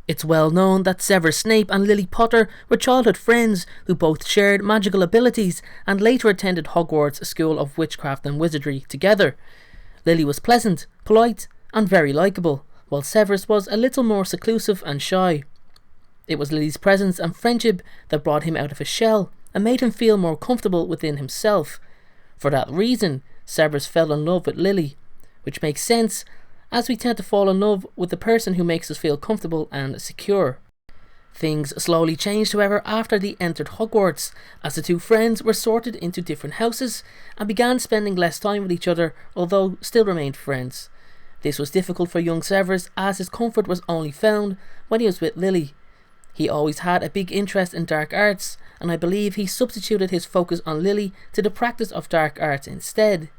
It's well known that Severus Snape and Lily Potter were childhood friends who both shared magical abilities and later attended Hogwarts School of Witchcraft and Wizardry together. Lily was pleasant, polite and very likeable, while Severus was a little more seclusive and shy. It was Lily's presence and friendship that brought him out of his shell and made him feel more comfortable within himself. For that reason, Severus fell in love with Lily, which makes sense as we tend to fall in love with the person who makes us feel comfortable and secure. Things slowly changed, however, after they entered Hogwarts, as the two friends were sorted into different houses and began spending less time with each other, although still remained friends. This was difficult for young Severus, as his comfort was only found when he was with Lily. He always had a big interest in dark arts, and I believe he substituted his focus on Lily to the practice of dark arts instead.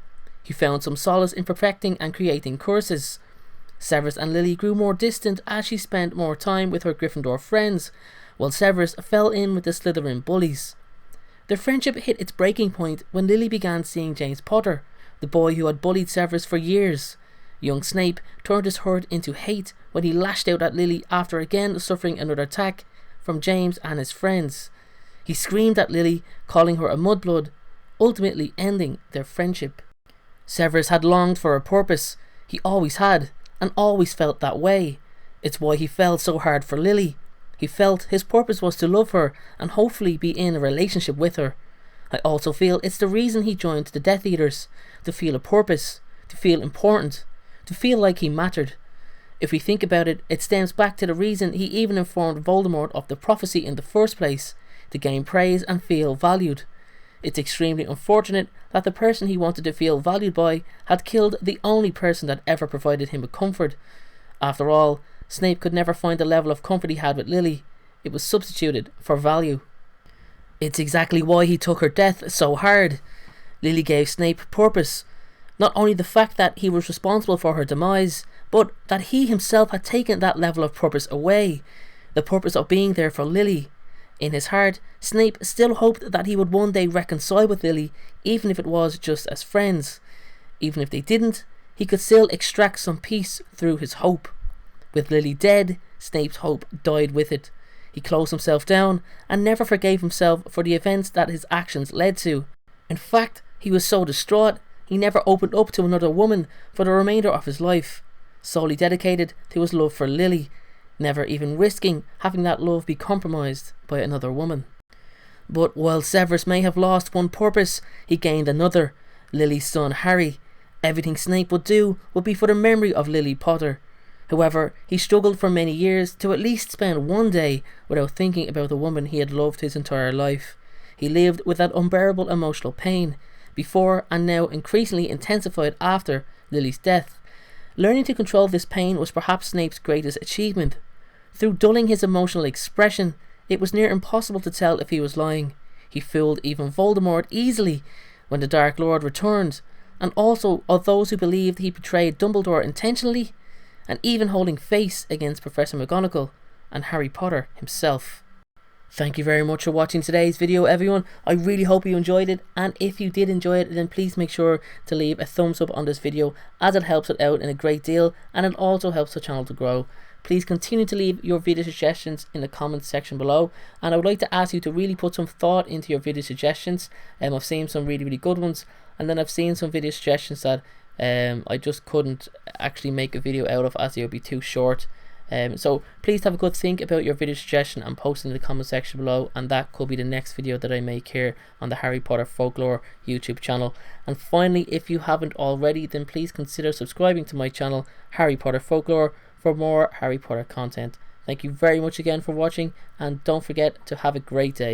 He found some solace in perfecting and creating curses. Severus and Lily grew more distant as she spent more time with her Gryffindor friends, while Severus fell in with the Slytherin bullies. Their friendship hit its breaking point when Lily began seeing James Potter, the boy who had bullied Severus for years. Young Snape turned his hurt into hate when he lashed out at Lily after again suffering another attack from James and his friends. He screamed at Lily, calling her a mudblood, ultimately ending their friendship. Severus had longed for a purpose. He always had, and always felt that way. It's why he fell so hard for Lily. He felt his purpose was to love her and hopefully be in a relationship with her. I also feel it's the reason he joined the Death Eaters, to feel a purpose, to feel important, to feel like he mattered. If we think about it, it stems back to the reason he even informed Voldemort of the prophecy in the first place, to gain praise and feel valued. It's extremely unfortunate that the person he wanted to feel valued by had killed the only person that ever provided him with comfort. After all, Snape could never find the level of comfort he had with Lily. It was substituted for value. It's exactly why he took her death so hard. Lily gave Snape purpose. Not only the fact that he was responsible for her demise, but that he himself had taken that level of purpose away. The purpose of being there for Lily. In his heart, Snape still hoped that he would one day reconcile with Lily, even if it was just as friends. Even if they didn't, he could still extract some peace through his hope. With Lily dead, Snape's hope died with it. He closed himself down and never forgave himself for the events that his actions led to. In fact, he was so distraught, he never opened up to another woman for the remainder of his life, solely dedicated to his love for Lily, never even risking having that love be compromised by another woman. But while Severus may have lost one purpose, he gained another, Lily's son Harry. Everything Snape would do would be for the memory of Lily Potter. However, he struggled for many years to at least spend one day without thinking about the woman he had loved his entire life. He lived with that unbearable emotional pain, before and now increasingly intensified after Lily's death. Learning to control this pain was perhaps Snape's greatest achievement. Through dulling his emotional expression, it was near impossible to tell if he was lying. He fooled even Voldemort easily when the Dark Lord returned, and also of those who believed he betrayed Dumbledore intentionally, and even holding face against Professor McGonagall and Harry Potter himself. Thank you very much for watching today's video, everyone. I really hope you enjoyed it, and if you did enjoy it, then please make sure to leave a thumbs up on this video, as it helps it out in a great deal, and it also helps the channel to grow. Please continue to leave your video suggestions in the comments section below, and I would like to ask you to really put some thought into your video suggestions. I've seen some really good ones, and then I've seen some video suggestions that I just couldn't actually make a video out of, as they would be too short. So please have a good think about your video suggestion and post it in the comment section below, and that could be the next video that I make here on the Harry Potter Folklore YouTube channel. And finally, if you haven't already, then please consider subscribing to my channel Harry Potter Folklore for more Harry Potter content. Thank you very much again for watching, and don't forget to have a great day.